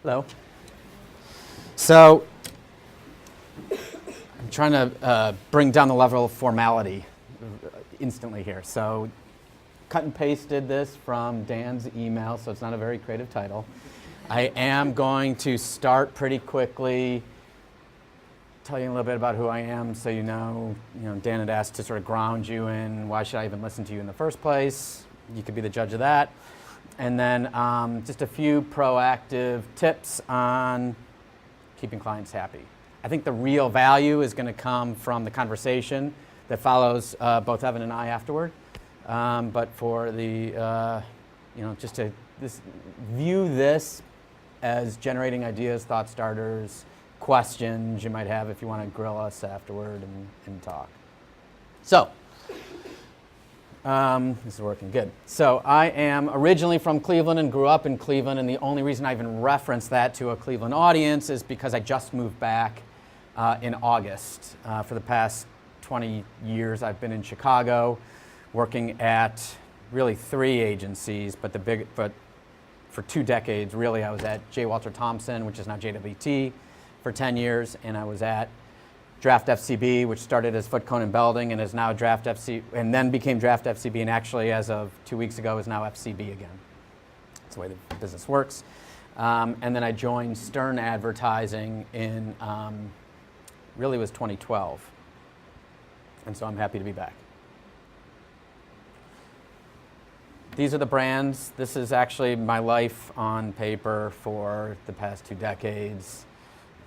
Hello. So I'm trying to bring down the level of formality instantly here. So cut and pasted this from Dan's email, so it's not a very creative title. I am going to start pretty quickly, tell you a little bit about who I am so you know, Dan had asked to sort of ground you in why should I even listen to you in the first place. You could be the judge of that. And then just a few proactive tips on keeping clients happy. I think the real value is going to come from the conversation that follows both Evan and I afterward. But for the, just to view this as generating ideas, thought starters, questions you might have if you want to grill us afterward and talk. So, this is working good. So I am originally from Cleveland and grew up in Cleveland, and the only reason I even reference that to a Cleveland audience is because I just moved back in August. For the past 20 years I've been in Chicago working at really 3 agencies, but for 2 decades really I was at J. Walter Thompson, which is now JWT, for 10 years, and I was at Draft FCB, which started as Foot, Cohen, and Belding and is now Draft FC, and then became Draft FCB, and actually as of 2 weeks ago is now FCB again. That's the way the business works. And then I joined Stern Advertising in, really was 2012. And so I'm happy to be back. These are the brands. This is actually my life on paper for the past 2 decades.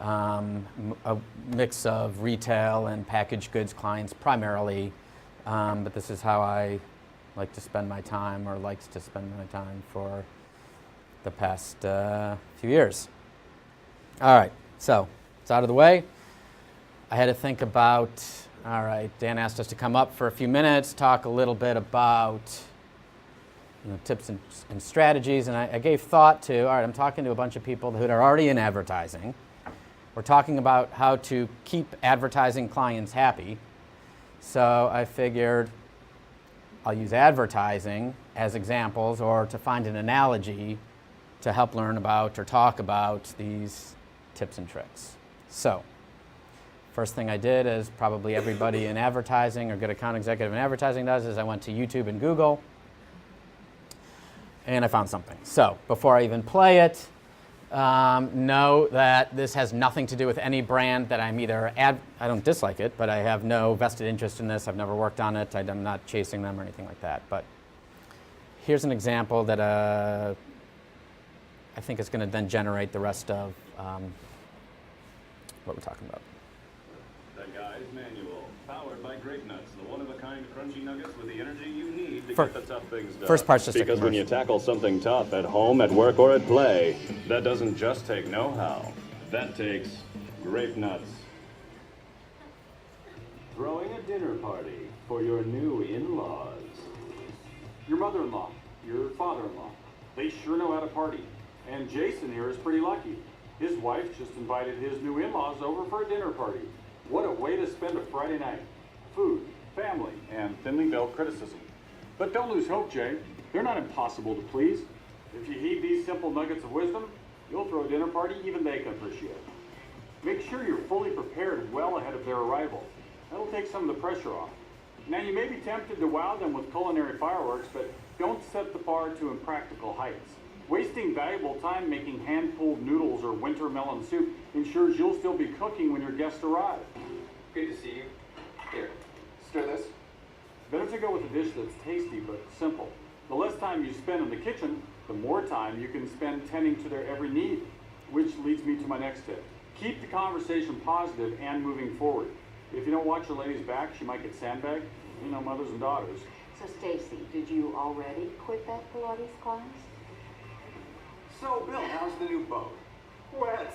A mix of retail and packaged goods clients primarily, but this is how I like to spend my time, or likes to spend my time for the past few years. All right, so it's out of the way. I had to think about, all right, Dan asked us to come up for a few minutes, talk a little bit about tips and strategies, and I gave thought to, all right, I'm talking to a bunch of people who are already in advertising. We're talking about how to keep advertising clients happy. So I figured I'll use advertising as examples or to find an analogy to help learn about or talk about these tips and tricks. So first thing I did, as probably everybody in advertising or good account executive in advertising does, is I went to YouTube and Google and I found something. So before I even play it, know that this has nothing to do with any brand that I'm either I don't dislike it, but I have no vested interest in this. I've never worked on it. I'm not chasing them or anything like that. But here's an example that I think is going to then generate the rest of what we're talking about. The Guy's Manual, powered by Grape Nuts, the one-of-a-kind crunchy nuggets with the energy you need to get the tough things done. First part's just a because when you tackle something tough at home, at work, or at play, that doesn't just take know-how. That takes Grape Nuts. Throwing a dinner party for your new in-laws. Your mother-in-law, your father-in-law, they sure know how to party. And Jason here is pretty lucky. His wife just invited his new in-laws over for a dinner party. What a way to spend a Friday night. Food, family, and thinly veiled criticism. But don't lose hope, Jay. They're not impossible to please. If you heed these simple nuggets of wisdom, you'll throw a dinner party even they can appreciate. Make sure you're fully prepared well ahead of their arrival. That'll take some of the pressure off. Now, you may be tempted to wow them with culinary fireworks, but don't set the bar to impractical heights. Wasting valuable time making hand-pulled noodles or winter melon soup ensures you'll still be cooking when your guests arrive. Good to see you. Here, stir this. Better to go with a dish that's tasty but simple. The less time you spend in the kitchen, the more time you can spend tending to their every need. Which leads me to my next tip. Keep the conversation positive and moving forward. If you don't watch your lady's back, she might get sandbagged. Mothers and daughters. So Stacy, did you already quit that Pilates class? So, Bill, how's the new boat? Wet.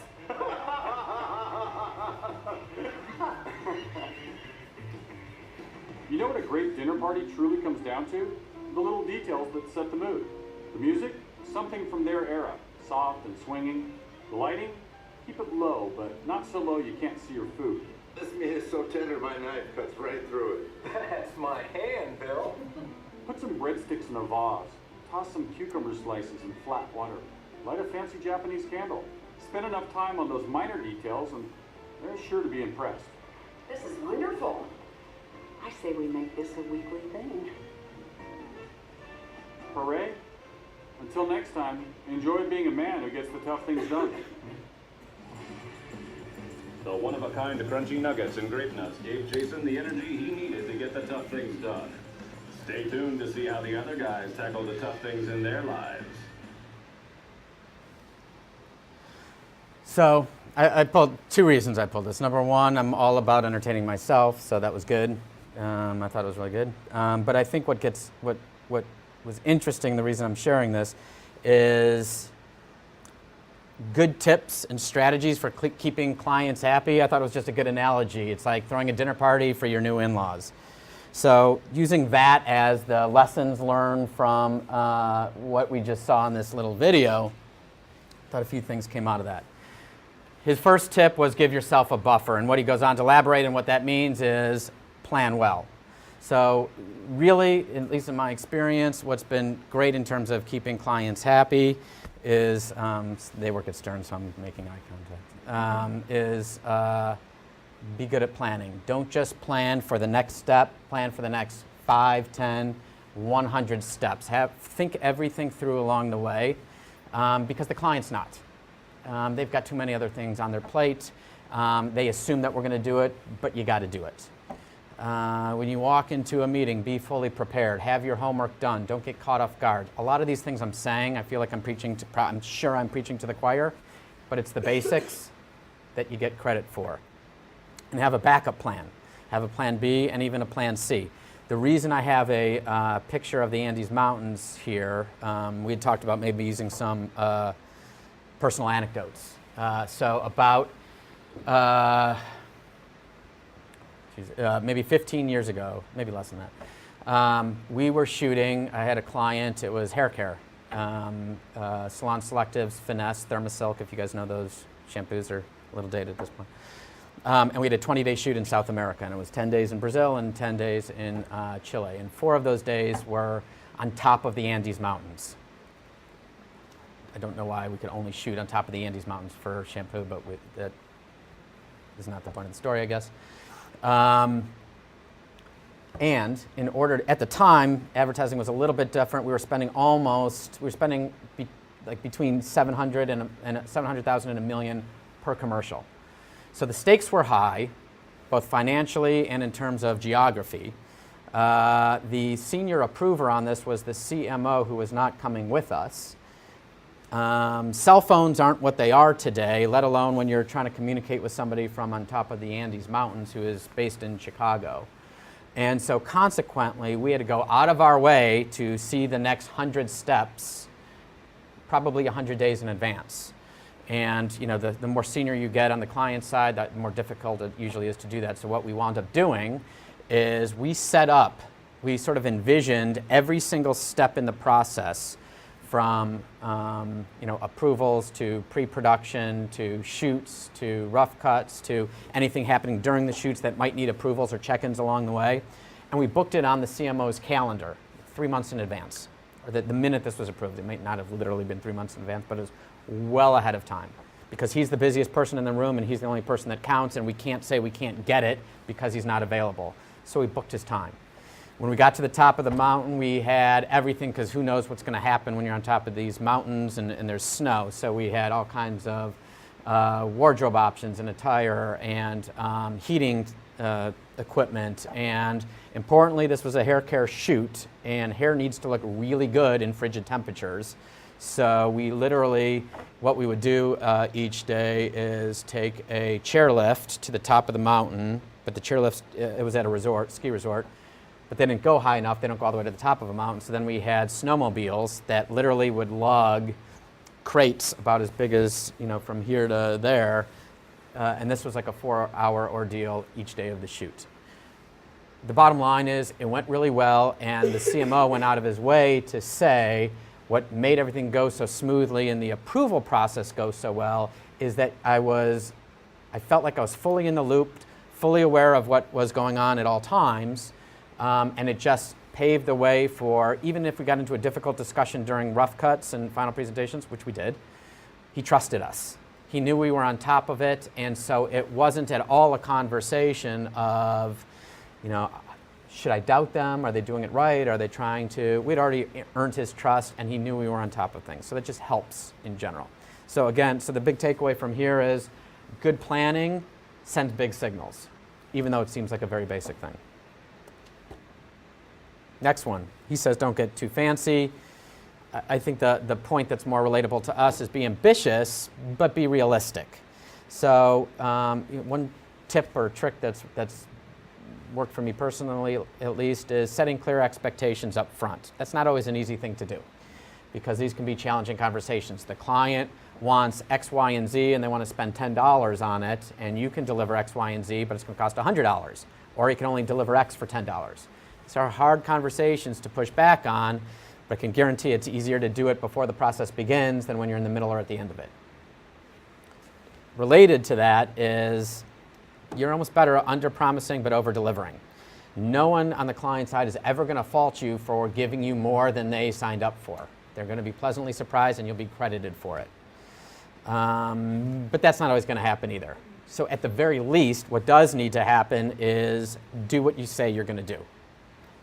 You know what a great dinner party truly comes down to? The little details that set the mood. The music, something from their era, soft and swinging. The lighting, keep it low, but not so low you can't see your food. This meat is so tender my knife cuts right through it. That's my hand, Bill. Put some breadsticks in a vase. Toss some cucumber slices in flat water. Light a fancy Japanese candle. Spend enough time on those minor details and they're sure to be impressed. This is wonderful. I say we make this a weekly thing. Hooray! Until next time, enjoy being a man who gets the tough things done. The one-of-a-kind crunchy nuggets and grape nuts gave Jason the energy he needed to get the tough things done. Stay tuned to see how the other guys tackle the tough things in their lives. So I pulled two reasons I pulled this. Number one, I'm all about entertaining myself, so that was good. I thought it was really good. But I think what was interesting, the reason I'm sharing this, is good tips and strategies for keeping clients happy. I thought it was just a good analogy. It's like throwing a dinner party for your new in-laws. So using that as the lessons learned from what we just saw in this little video, I thought a few things came out of that. His first tip was give yourself a buffer, and what he goes on to elaborate, and what that means is plan well. So really, at least in my experience, what's been great in terms of keeping clients happy is, they work at Stern, so I'm making eye contact, is be good at planning. Don't just plan for the next step, plan for the next 5, 10, 100 steps. Think everything through along the way, because the client's not. They've got too many other things on their plate. They assume that we're going to do it, but you got to do it. When you walk into a meeting, be fully prepared. Have your homework done. Don't get caught off guard. A lot of these things I'm saying, I feel like I'm sure I'm preaching to the choir, but it's the basics that you get credit for. And have a backup plan. Have a plan B and even a plan C. The reason I have a picture of the Andes Mountains here, we had talked about maybe using some personal anecdotes. So about maybe 15 years ago, maybe less than that, we were shooting, I had a client, it was hair care. Salon Selectives, Finesse, Thermosilk, if you guys know those shampoos are a little dated at this point. And we had a 20-day shoot in South America, and it was 10 days in Brazil and 10 days in Chile. And 4 of those days were on top of the Andes Mountains. I don't know why we could only shoot on top of the Andes Mountains for shampoo, but that is not the point of the story, I guess. And in order, at the time, advertising was a little bit different. We were spending between 700 and 700,000 and $1 million per commercial. So the stakes were high, both financially and in terms of geography. The senior approver on this was the CMO, who was not coming with us. Cell phones aren't what they are today, let alone when you're trying to communicate with somebody from on top of the Andes Mountains who is based in Chicago. And so consequently, we had to go out of our way to see the next 100 steps, probably 100 days in advance. And you know, the more senior you get on the client side, the more difficult it usually is to do that. So what we wound up doing is we sort of envisioned every single step in the process, from approvals to pre-production to shoots to rough cuts to anything happening during the shoots that might need approvals or check-ins along the way. And we booked it on the CMO's calendar 3 months in advance, or the minute this was approved. It might not have literally been 3 months in advance, but it was well ahead of time, because he's the busiest person in the room and he's the only person that counts, and we can't say we can't get it because he's not available. So we booked his time. When we got to the top of the mountain, we had everything, because who knows what's going to happen when you're on top of these mountains and there's snow. So we had all kinds of wardrobe options and attire and heating equipment. And importantly, this was a hair care shoot, and hair needs to look really good in frigid temperatures. So we literally, what we would do each day is take a chairlift to the top of the mountain, but the chairlift, it was at a ski resort, but they didn't go high enough. They don't go all the way to the top of a mountain. So then we had snowmobiles that literally would lug crates about as big as, from here to there. And this was like a 4-hour ordeal each day of the shoot. The bottom line is it went really well, and the CMO went out of his way to say what made everything go so smoothly and the approval process go so well is that I felt like I was fully in the loop, fully aware of what was going on at all times. And it just paved the way for, even if we got into a difficult discussion during rough cuts and final presentations, which we did, he trusted us. He knew we were on top of it, and so it wasn't at all a conversation of, should I doubt them? Are they doing it right? Are they trying to? We'd already earned his trust, and he knew we were on top of things. So that just helps in general. So again, the big takeaway from here is good planning sends big signals, even though it seems like a very basic thing. Next one. He says don't get too fancy. I think the point that's more relatable to us is be ambitious, but be realistic. So one tip or trick that's worked for me personally, at least, is setting clear expectations up front. That's not always an easy thing to do because these can be challenging conversations. The client wants X, Y, and Z, and they want to spend $10 on it, and you can deliver X, Y, and Z, but it's going to cost $100, or you can only deliver X for $10. These are hard conversations to push back on, but I can guarantee it's easier to do it before the process begins than when you're in the middle or at the end of it. Related to that is you're almost better under-promising but over-delivering. No one on the client side is ever going to fault you for giving you more than they signed up for. They're going to be pleasantly surprised and you'll be credited for it. But that's not always going to happen either. So at the very least, what does need to happen is do what you say you're going to do.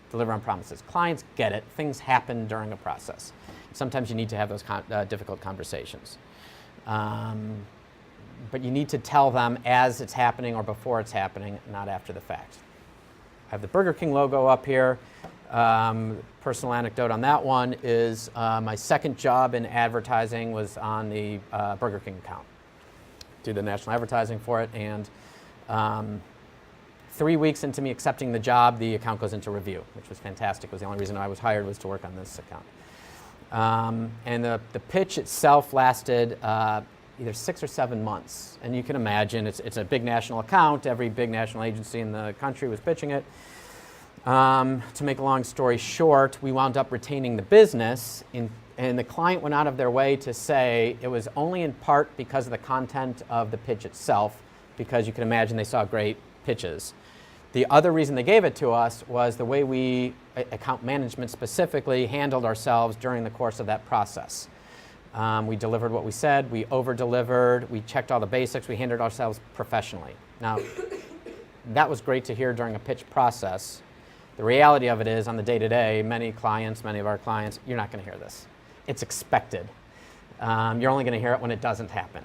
Deliver on promises. Clients get it. Things happen during a process. Sometimes you need to have those difficult conversations. But you need to tell them as it's happening or before it's happening, not after the fact. I have the Burger King logo up here. Personal anecdote on that one is my second job in advertising was on the Burger King account. Do the national advertising for it, and 3 weeks into me accepting the job, the account goes into review, which was fantastic. It was the only reason I was hired was to work on this account. And the pitch itself lasted either 6 or 7 months. And you can imagine it's a big national account. Every big national agency in the country was pitching it. To make a long story short, we wound up retaining the business, and the client went out of their way to say it was only in part because of the content of the pitch itself, because you can imagine they saw great pitches. The other reason they gave it to us was the way we, account management specifically, handled ourselves during the course of that process. We delivered what we said, we over-delivered, we checked all the basics, we handled ourselves professionally. Now, that was great to hear during a pitch process. The reality of it is, on the day-to-day, many of our clients, you're not going to hear this. It's expected. You're only going to hear it when it doesn't happen.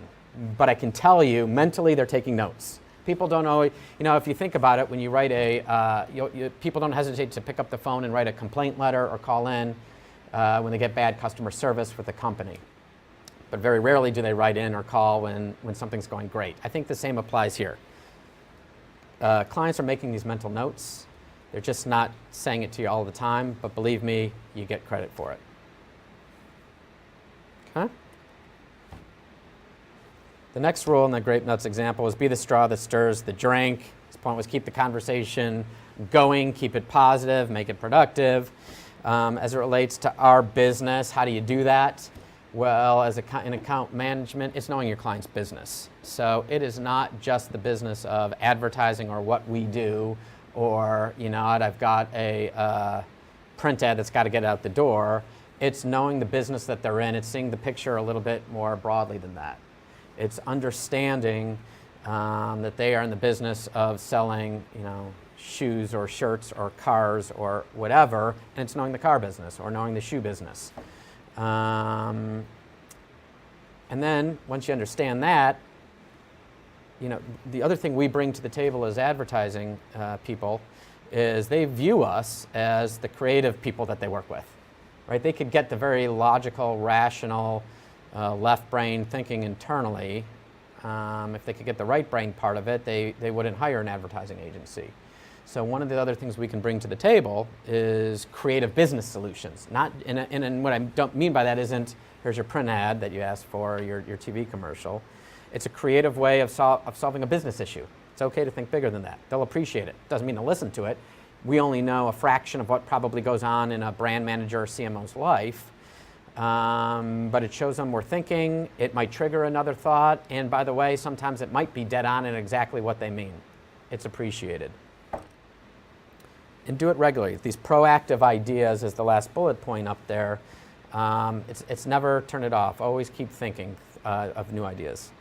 But I can tell you, mentally, they're taking notes. People don't always, if you think about it, when you write people don't hesitate to pick up the phone and write a complaint letter or call in when they get bad customer service with the company. But very rarely do they write in or call when something's going great. I think the same applies here. Clients are making these mental notes. They're just not saying it to you all the time, but believe me, you get credit for it. Okay? The next rule in the grape nuts example was be the straw that stirs the drink. His point was keep the conversation going, keep it positive, make it productive. As it relates to our business, how do you do that? Well, in account management, it's knowing your client's business. So it is not just the business of advertising or what we do, or I've got a print ad that's got to get out the door. It's knowing the business that they're in. It's seeing the picture a little bit more broadly than that. It's understanding that they are in the business of selling, shoes or shirts or cars or whatever, and it's knowing the car business or knowing the shoe business. And then once you understand that, the other thing we bring to the table as advertising people is they view us as the creative people that they work with, right? They could get the very logical, rational, left brain thinking internally. If they could get the right brain part of it, they wouldn't hire an advertising agency. So one of the other things we can bring to the table is creative business solutions. And what I don't mean by that isn't here's your print ad that you asked for, your TV commercial. It's a creative way of solving a business issue. It's okay to think bigger than that. They'll appreciate it. Doesn't mean they'll listen to it. We only know a fraction of what probably goes on in a brand manager or CMO's life. But it shows them we're thinking. It might trigger another thought. And by the way, sometimes it might be dead on and exactly what they mean. It's appreciated. And do it regularly. These proactive ideas is the last bullet point up there. It's never turn it off. Always keep thinking of new ideas.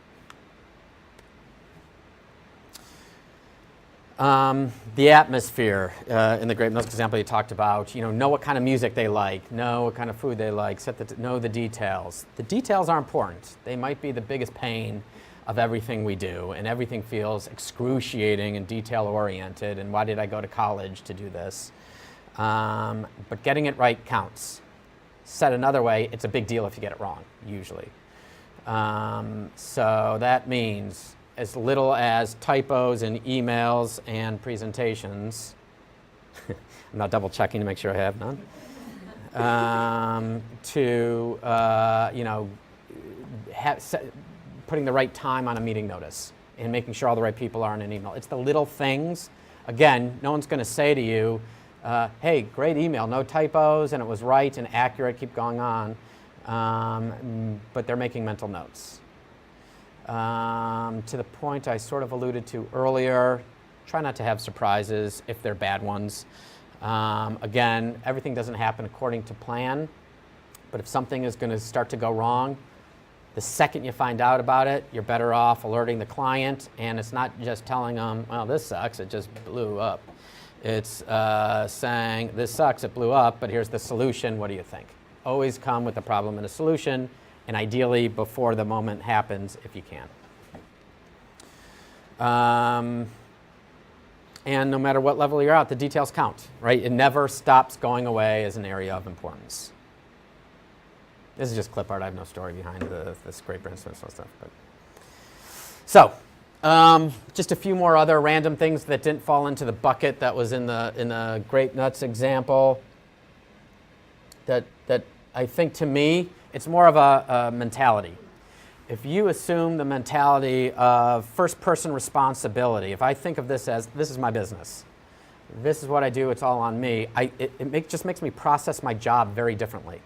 The atmosphere, in the Grape Nuts example you talked about, know what kind of music they like, know what kind of food they like, know the details. The details are important. They might be the biggest pain of everything we do, and everything feels excruciating and detail-oriented, and why did I go to college to do this? But getting it right counts. Said another way, it's a big deal if you get it wrong, usually. So that means as little as typos in emails and presentations. I'm not double checking to make sure I have none. Putting the right time on a meeting notice and making sure all the right people are in an email. It's the little things. Again, no one's going to say to you, hey, great email, no typos, and it was right and accurate, keep going on. But they're making mental notes. To the point I sort of alluded to earlier, try not to have surprises if they're bad ones. Again, everything doesn't happen according to plan, but if something is going to start to go wrong, the second you find out about it, you're better off alerting the client, and it's not just telling them, well, this sucks, it just blew up. It's saying, this sucks, it blew up, but here's the solution, what do you think? Always come with a problem and a solution, and ideally before the moment happens if you can. And no matter what level you're at, the details count, right? It never stops going away as an area of importance. This is just clip art. I have no story behind the scraper and stuff. But. So, just a few more other random things that didn't fall into the bucket that was in the Grape Nuts example. That I think, to me, it's more of a mentality. If you assume the mentality of first-person responsibility, if I think of this as, this is my business, this is what I do, it's all on me, it just makes me process my job very differently.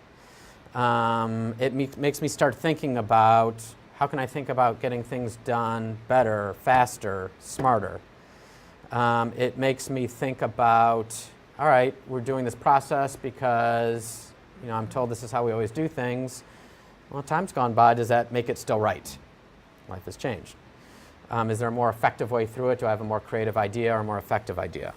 It makes me start thinking about, how can I think about getting things done better, faster, smarter? It makes me think about, all right, we're doing this process because I'm told this is how we always do things. Well, time's gone by. Does that make it still right? Life has changed. Is there a more effective way through it? Do I have a more creative idea or a more effective idea?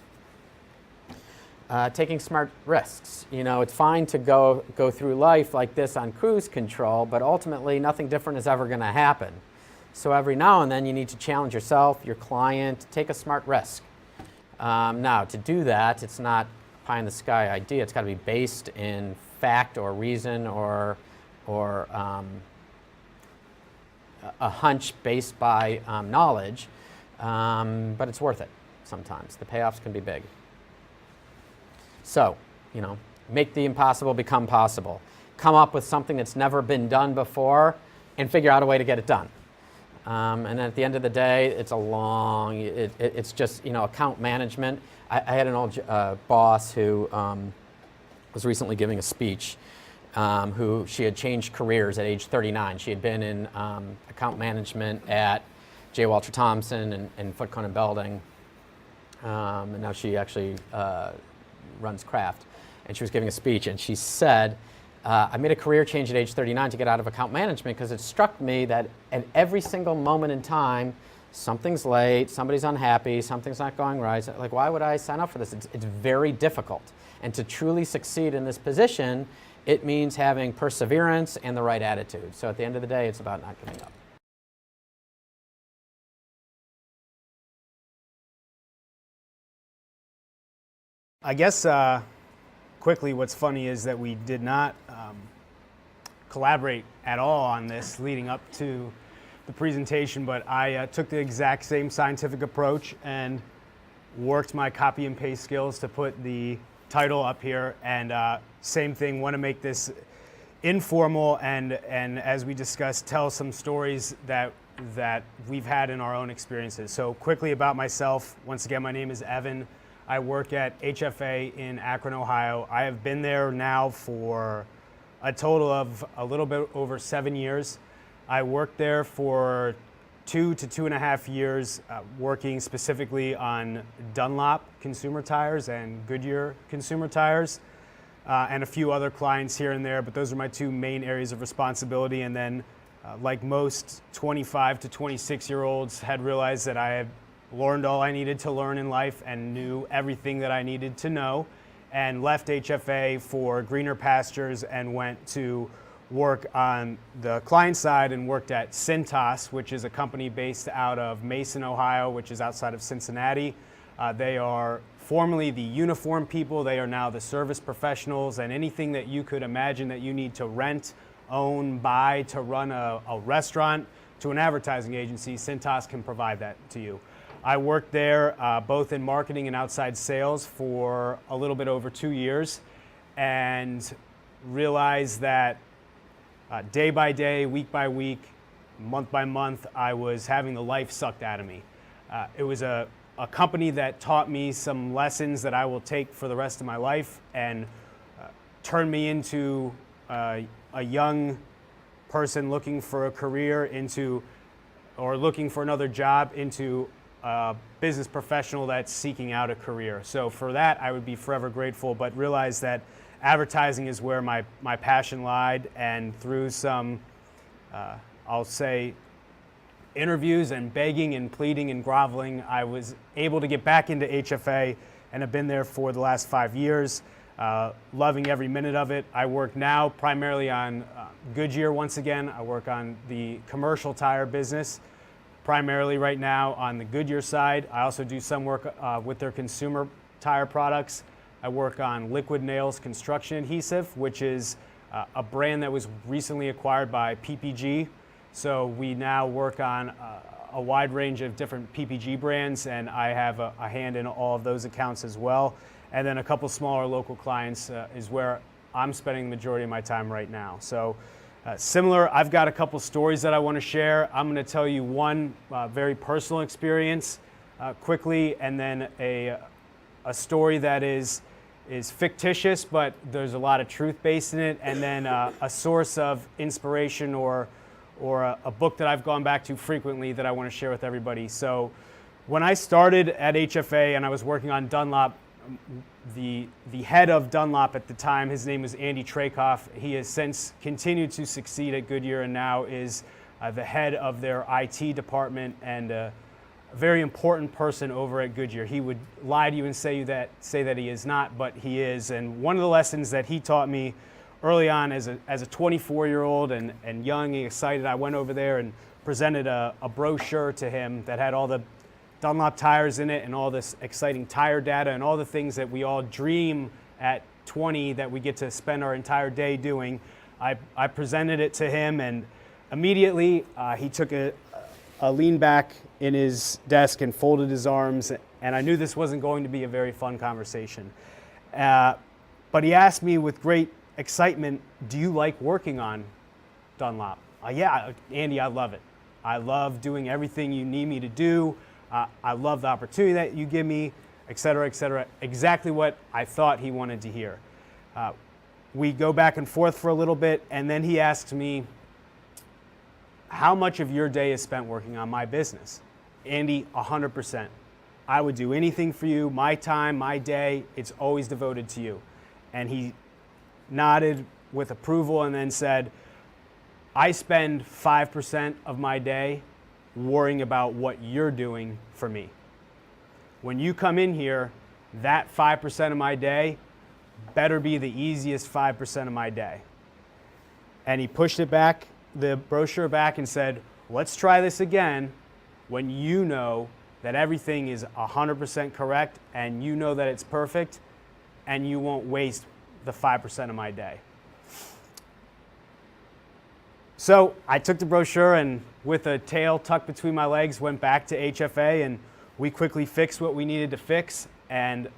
Taking smart risks. It's fine to go through life like this on cruise control, but ultimately nothing different is ever going to happen. So every now and then you need to challenge yourself, your client, take a smart risk. Now, to do that, it's not pie in the sky idea. It's got to be based in fact or reason or a hunch based by knowledge, but it's worth it sometimes. The payoffs can be big. So, make the impossible become possible. Come up with something that's never been done before and figure out a way to get it done. And then at the end of the day, it's it's just, account management. I had an old boss who was recently giving a speech, who she had changed careers at age 39. She had been in account management at J. Walter Thompson and Foot Cone and Belding, and now she actually runs Kraft. And she was giving a speech, and she said, I made a career change at age 39 to get out of account management because it struck me that at every single moment in time, something's late, somebody's unhappy, something's not going right. Like, why would I sign up for this? It's very difficult. And to truly succeed in this position, it means having perseverance and the right attitude. So at the end of the day, it's about not giving up. I guess quickly, what's funny is that we did not collaborate at all on this leading up to the presentation, but I took the exact same scientific approach and worked my copy and paste skills to put the title up here, and same thing, want to make this informal and as we discussed, tell some stories that we've had in our own experiences. So quickly about myself, once again, my name is Evan. I work at HFA in Akron, Ohio. I have been there now for a total of a little bit over 7 years. I worked there for 2 to 2.5 years, working specifically on Dunlop consumer tires and Goodyear consumer tires, and a few other clients here and there, but those are my two main areas of responsibility. And then, like most 25 to 26-year-olds, had realized that I learned all I needed to learn in life and knew everything that I needed to know, and left HFA for greener pastures and went to work on the client side and worked at Cintas, which is a company based out of Mason, Ohio, which is outside of Cincinnati. They are formerly the uniform people. They are now the service professionals, and anything that you could imagine that you need to rent, own, buy to run a restaurant to an advertising agency, Cintas can provide that to you. I worked there both in marketing and outside sales for a little bit over 2 years, and realized that day by day, week by week, month by month, I was having the life sucked out of me. It was a company that taught me some lessons that I will take for the rest of my life and turned me into a young person looking for a career or looking for another job into a business professional that's seeking out a career. So for that, I would be forever grateful, but realize that advertising is where my passion lied, and through some, I'll say, interviews and begging and pleading and groveling, I was able to get back into HFA and have been there for the last 5 years, loving every minute of it. I work now primarily on Goodyear once again. I work on the commercial tire business, primarily right now on the Goodyear side. I also do some work with their consumer tire products. I work on Liquid Nails Construction Adhesive, which is a brand that was recently acquired by PPG. So we now work on a wide range of different PPG brands, and I have a hand in all of those accounts as well. And then a couple smaller local clients is where I'm spending the majority of my time right now. So similar, I've got a couple stories that I want to share. I'm going to tell you one very personal experience quickly, and then a story that is fictitious, but there's a lot of truth based in it, and then a source of inspiration or a book that I've gone back to frequently that I want to share with everybody. So when I started at HFA and I was working on Dunlop, the head of Dunlop at the time, his name was Andy Trakoff. He has since continued to succeed at Goodyear and now is the head of their IT department and a very important person over at Goodyear. He would lie to you and say that he is not, but he is. And one of the lessons that he taught me early on as a 24-year-old and young and excited, I went over there and presented a brochure to him that had all the Dunlop tires in it and all this exciting tire data and all the things that we all dream at 20 that we get to spend our entire day doing. I presented it to him, and immediately he took a lean back in his desk and folded his arms, and I knew this wasn't going to be a very fun conversation. But he asked me with great excitement, "Do you like working on Dunlop?" Yeah, Andy, I love it. I love doing everything you need me to do. I love the opportunity that you give me, et cetera, et cetera. Exactly what I thought he wanted to hear. We go back and forth for a little bit, and then he asks me, "How much of your day is spent working on my business?" Andy, 100%. I would do anything for you. My time, my day, it's always devoted to you. And he nodded with approval and then said, "I spend 5% of my day worrying about what you're doing for me. When you come in here, that 5% of my day better be the easiest 5% of my day." And he pushed it back, the brochure back, and said, "Let's try this again when you know that everything is 100% correct and you know that it's perfect and you won't waste the 5% of my day." So I took the brochure and with a tail tucked between my legs went back to HFA, and we quickly fixed what we needed to fix and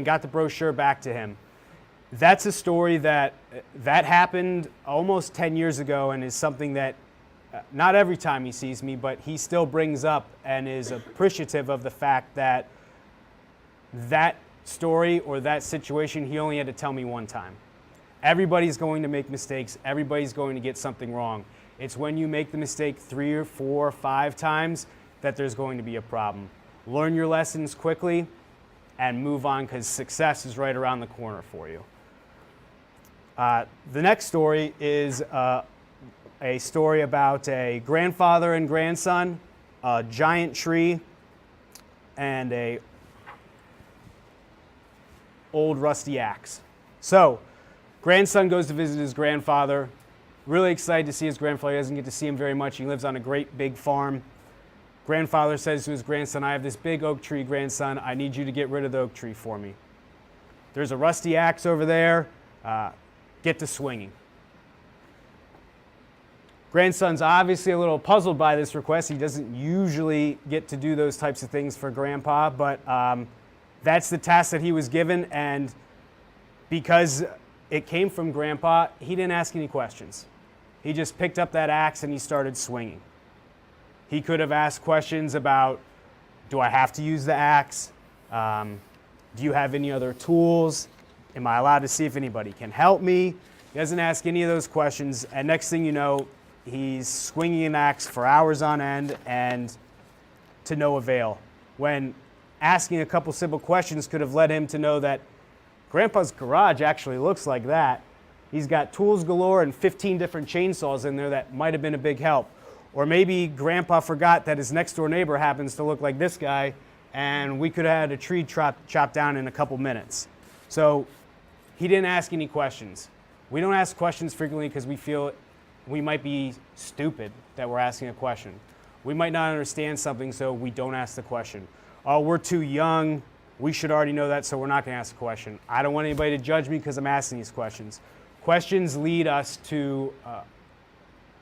got the brochure back to him. That's a story that happened almost 10 years ago and is something that not every time he sees me, but he still brings up and is appreciative of the fact that that story or that situation he only had to tell me one time. Everybody's going to make mistakes. Everybody's going to get something wrong. It's when you make the mistake 3 or 4 or 5 times that there's going to be a problem. Learn your lessons quickly and move on, because success is right around the corner for you. The next story is a story about a grandfather and grandson, a giant tree and a old rusty axe. So, grandson goes to visit his grandfather. Really excited to see his grandfather. He doesn't get to see him very much. He lives on a great big farm. Grandfather says to his grandson, I have this big oak tree, grandson. I need you to get rid of the oak tree for me. There's a rusty axe over there. Get to swinging. Grandson's obviously a little puzzled by this request. He doesn't usually get to do those types of things for Grandpa, but that's the task that he was given, and because it came from Grandpa, he didn't ask any questions. He just picked up that axe and he started swinging. He could have asked questions about, do I have to use the axe? Do you have any other tools? Am I allowed to see if anybody can help me? He doesn't ask any of those questions, and next thing you know, he's swinging an axe for hours on end and to no avail. When asking a couple simple questions could have led him to know that Grandpa's garage actually looks like that. He's got tools galore and 15 different chainsaws in there that might have been a big help. Or maybe Grandpa forgot that his next door neighbor happens to look like this guy, and we could have had a tree chopped down in a couple minutes. So he didn't ask any questions. We don't ask questions frequently because we feel we might be stupid that we're asking a question. We might not understand something, so we don't ask the question. Oh, we're too young. We should already know that, so we're not going to ask a question. I don't want anybody to judge me because I'm asking these questions. Questions lead us to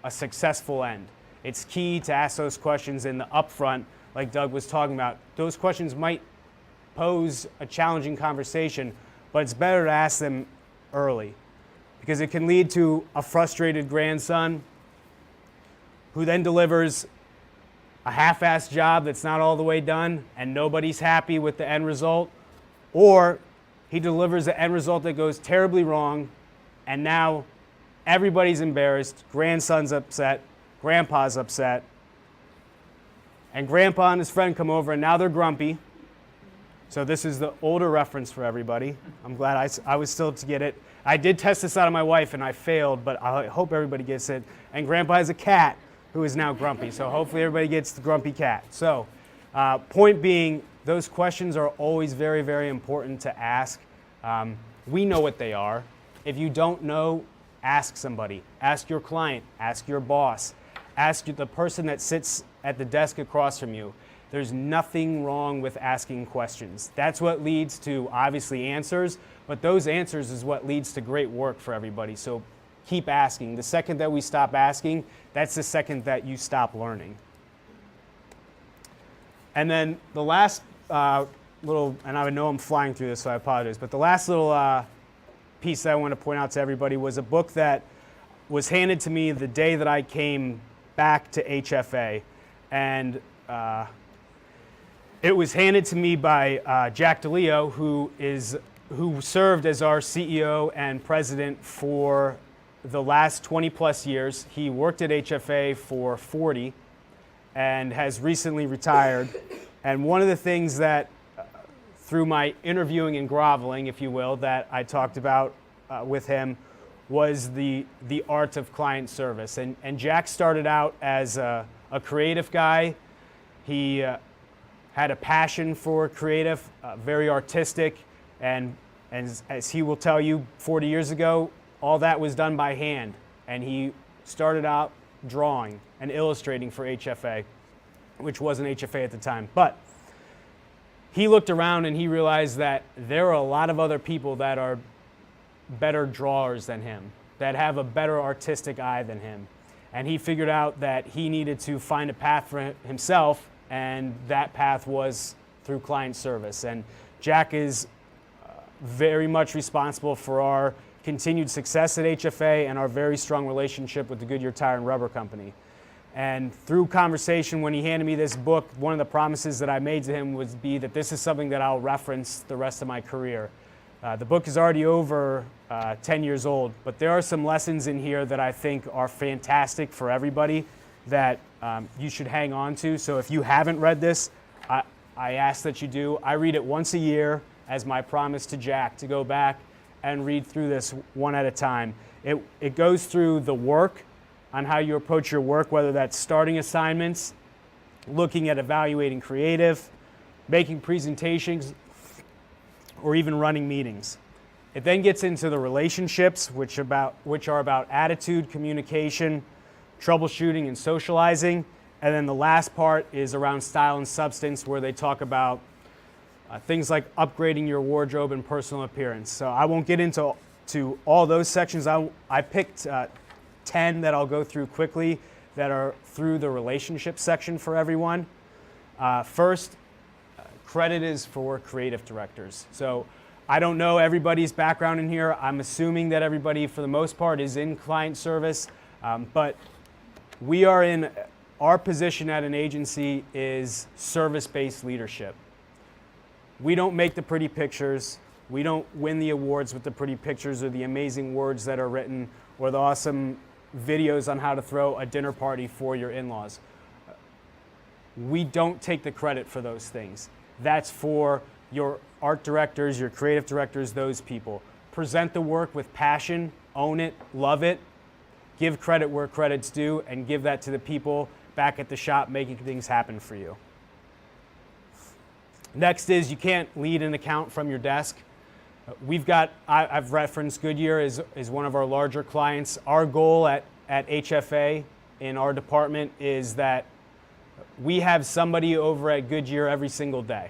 a successful end. It's key to ask those questions in the upfront, like Doug was talking about. Those questions might pose a challenging conversation, but it's better to ask them early because it can lead to a frustrated grandson who then delivers a half-assed job that's not all the way done and nobody's happy with the end result, or he delivers an end result that goes terribly wrong and now everybody's embarrassed, grandson's upset, Grandpa's upset, and Grandpa and his friend come over and now they're grumpy. So this is the older reference for everybody. I'm glad I was still to get it. I did test this out on my wife and I failed, but I hope everybody gets it. And Grandpa has a cat who is now grumpy, so hopefully everybody gets the grumpy cat. So point being, those questions are always very, very important to ask. We know what they are. If you don't know, ask somebody. Ask your client, ask your boss, ask the person that sits at the desk across from you. There's nothing wrong with asking questions. That's what leads to, obviously, answers, but those answers is what leads to great work for everybody. So keep asking. The second that we stop asking, that's the second that you stop learning. And then the last little, and I know I'm flying through this, so I apologize, but the last little piece that I want to point out to everybody was a book that was handed to me the day that I came back to HFA. And it was handed to me by Jack DeLeo, who served as our CEO and president for the last 20 plus years. He worked at HFA for 40 and has recently retired. And one of the things that, through my interviewing and groveling, if you will, that I talked about with him was the art of client service. And Jack started out as a creative guy. He had a passion for creative, very artistic, and as he will tell you, 40 years ago, all that was done by hand. And he started out drawing and illustrating for HFA, which wasn't HFA at the time. But he looked around and he realized that there are a lot of other people that are better drawers than him, that have a better artistic eye than him. And he figured out that he needed to find a path for himself, and that path was through client service. And Jack is very much responsible for our continued success at HFA and our very strong relationship with the Goodyear Tire and Rubber Company. And through conversation, when he handed me this book, one of the promises that I made to him would be that this is something that I'll reference the rest of my career. The book is already over 10 years old, but there are some lessons in here that I think are fantastic for everybody that you should hang on to. So if you haven't read this, I ask that you do. I read it once a year as my promise to Jack to go back and read through this one at a time. It goes through the work on how you approach your work, whether that's starting assignments, looking at evaluating creative, making presentations, or even running meetings. It then gets into the relationships, which are about attitude, communication, troubleshooting, and socializing. And then the last part is around style and substance, where they talk about things like upgrading your wardrobe and personal appearance. So I won't get into all those sections. I picked 10 that I'll go through quickly that are through the relationship section for everyone. First, credit is for creative directors. So I don't know everybody's background in here. I'm assuming that everybody, for the most part, is in client service, but we are in, our position at an agency is service-based leadership. We don't make the pretty pictures. We don't win the awards with the pretty pictures or the amazing words that are written or the awesome videos on how to throw a dinner party for your in-laws. We don't take the credit for those things. That's for your art directors, your creative directors, those people. Present the work with passion, own it, love it, give credit where credit's due, and give that to the people back at the shop making things happen for you. Next is you can't lead an account from your desk. I've referenced Goodyear as one of our larger clients. Our goal at HFA in our department is that we have somebody over at Goodyear every single day.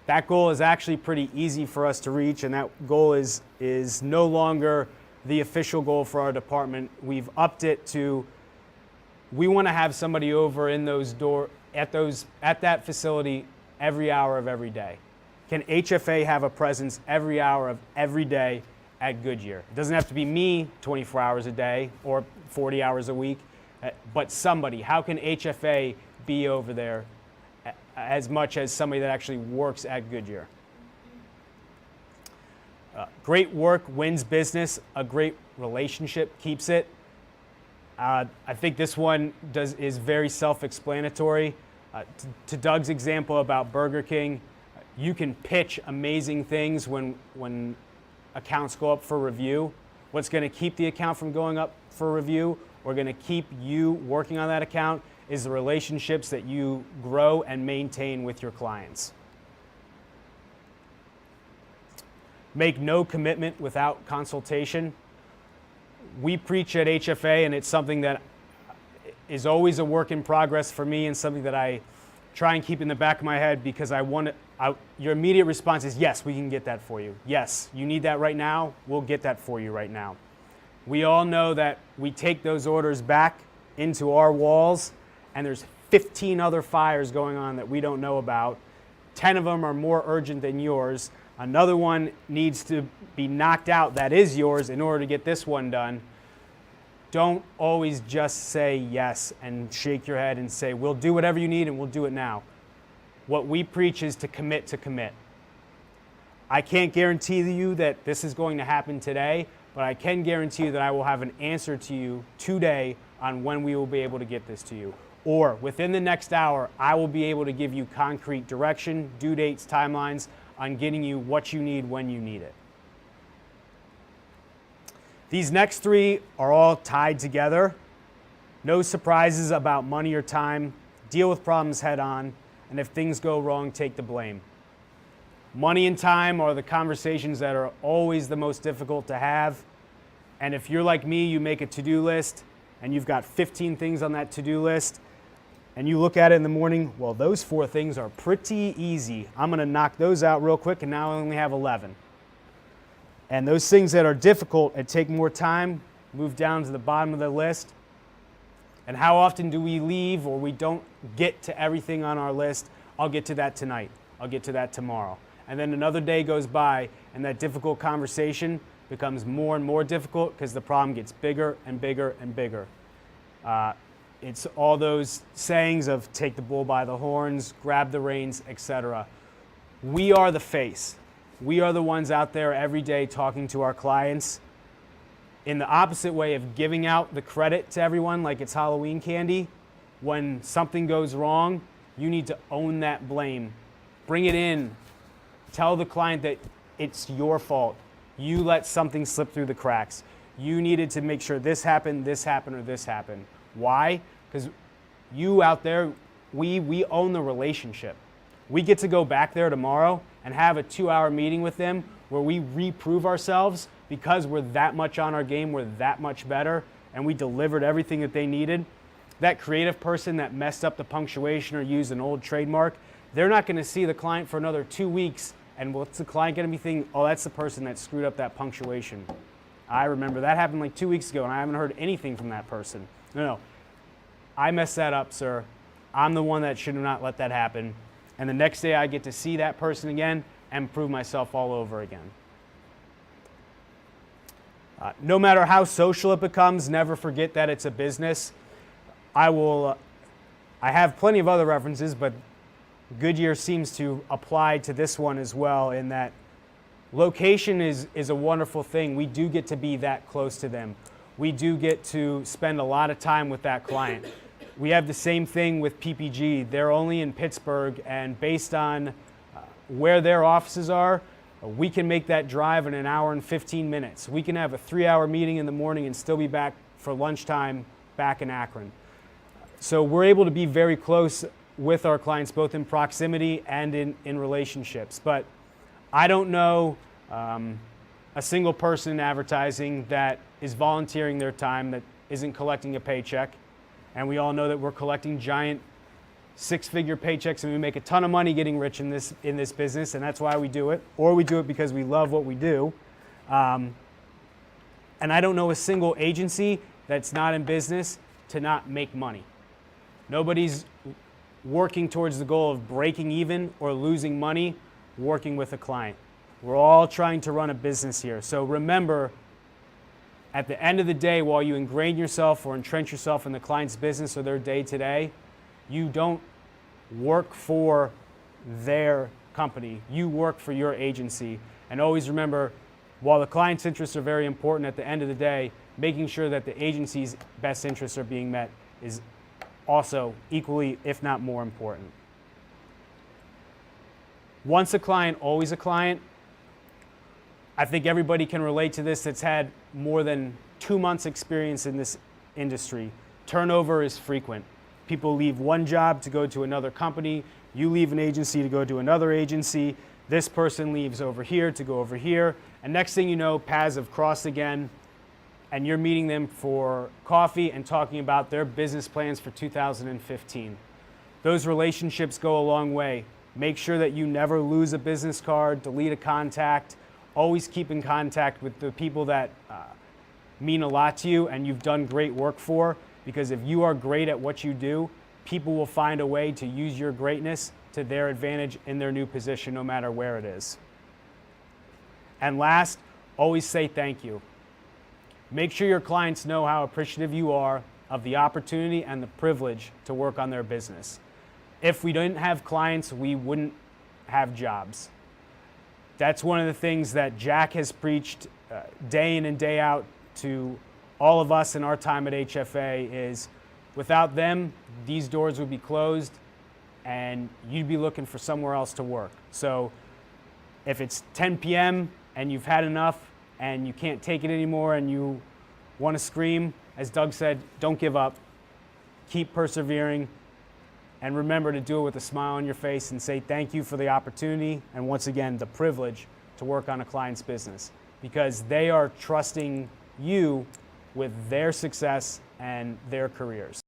That goal is actually pretty easy for us to reach, and that goal is no longer the official goal for our department. We've upped it to, we want to have somebody over in at that facility every hour of every day. Can HFA have a presence every hour of every day at Goodyear? It doesn't have to be me 24 hours a day or 40 hours a week, but somebody. How can HFA be over there as much as somebody that actually works at Goodyear? Great work wins business. A great relationship keeps it. I think this one is very self-explanatory. To Doug's example about Burger King, you can pitch amazing things when accounts go up for review. What's going to keep the account from going up for review or going to keep you working on that account is the relationships that you grow and maintain with your clients. Make no commitment without consultation. We preach at HFA, and it's something that is always a work in progress for me and something that I try and keep in the back of my head because your immediate response is, yes, we can get that for you. Yes, you need that right now, we'll get that for you right now. We all know that we take those orders back into our walls and there's 15 other fires going on that we don't know about. 10 of them are more urgent than yours. Another one needs to be knocked out that is yours in order to get this one done. Don't always just say yes and shake your head and say, we'll do whatever you need and we'll do it now. What we preach is to commit to commit. I can't guarantee you that this is going to happen today, but I can guarantee you that I will have an answer to you today on when we will be able to get this to you. Or within the next hour, I will be able to give you concrete direction, due dates, timelines on getting you what you need when you need it. These next three are all tied together. No surprises about money or time. Deal with problems head on. And if things go wrong, take the blame. Money and time are the conversations that are always the most difficult to have. And if you're like me, you make a to-do list and you've got 15 things on that to-do list and you look at it in the morning, well, those 4 things are pretty easy. I'm going to knock those out real quick and now I only have 11. And those things that are difficult and take more time move down to the bottom of the list. And how often do we leave or we don't get to everything on our list? I'll get to that tonight. I'll get to that tomorrow. And then another day goes by and that difficult conversation becomes more and more difficult because the problem gets bigger and bigger and bigger. It's all those sayings of take the bull by the horns, grab the reins, etc. We are the face. We are the ones out there every day talking to our clients in the opposite way of giving out the credit to everyone like it's Halloween candy. When something goes wrong, you need to own that blame. Bring it in. Tell the client that it's your fault. You let something slip through the cracks. You needed to make sure this happened, or this happened. Why? Because you out there, we own the relationship. We get to go back there tomorrow and have a 2-hour meeting with them where we reprove ourselves because we're that much on our game, we're that much better, and we delivered everything that they needed. That creative person that messed up the punctuation or used an old trademark, they're not going to see the client for another 2 weeks. And what's the client going to be thinking? Oh, that's the person that screwed up that punctuation. I remember that happened like 2 weeks ago, and I haven't heard anything from that person. No, I messed that up, sir. I'm the one that should have not let that happen. And the next day I get to see that person again and prove myself all over again. No matter how social it becomes, never forget that it's a business. I have plenty of other references, but Goodyear seems to apply to this one as well, in that location is a wonderful thing. We do get to be that close to them. We do get to spend a lot of time with that client. We have the same thing with PPG. They're only in Pittsburgh, and based on where their offices are, we can make that drive in an hour and 15 minutes. We can have a 3-hour meeting in the morning and still be back for lunchtime back in Akron. So we're able to be very close with our clients, both in proximity and in relationships. But I don't know a single person in advertising that is volunteering their time that isn't collecting a paycheck. And we all know that we're collecting giant 6-figure paychecks, and we make a ton of money getting rich in this business, and that's why we do it. Or we do it because we love what we do. And I don't know a single agency that's not in business to not make money. Nobody's working towards the goal of breaking even or losing money working with a client. We're all trying to run a business here. So remember, at the end of the day, while you ingrain yourself or entrench yourself in the client's business or their day-to-day, you don't work for their company. You work for your agency. And always remember, while the client's interests are very important, at the end of the day, making sure that the agency's best interests are being met is also equally, if not more important. Once a client, always a client. I think everybody can relate to this that's had more than 2 months experience in this industry. Turnover is frequent. People leave one job to go to another company. You leave an agency to go to another agency. This person leaves over here to go over here. And next thing you know, paths have crossed again, and you're meeting them for coffee and talking about their business plans for 2015. Those relationships go a long way. Make sure that you never lose a business card, delete a contact. Always keep in contact with the people that mean a lot to you and you've done great work for, because if you are great at what you do, people will find a way to use your greatness to their advantage in their new position, no matter where it is. And last, always say thank you. Make sure your clients know how appreciative you are of the opportunity and the privilege to work on their business. If we didn't have clients, we wouldn't have jobs. That's one of the things that Jack has preached day in and day out to all of us in our time at HFA is, without them, these doors would be closed and you'd be looking for somewhere else to work. So if it's 10 p.m. and you've had enough and you can't take it anymore and you want to scream, as Doug said, don't give up. Keep persevering. And remember to do it with a smile on your face and say thank you for the opportunity and, once again, the privilege to work on a client's business, because they are trusting you with their success and their careers.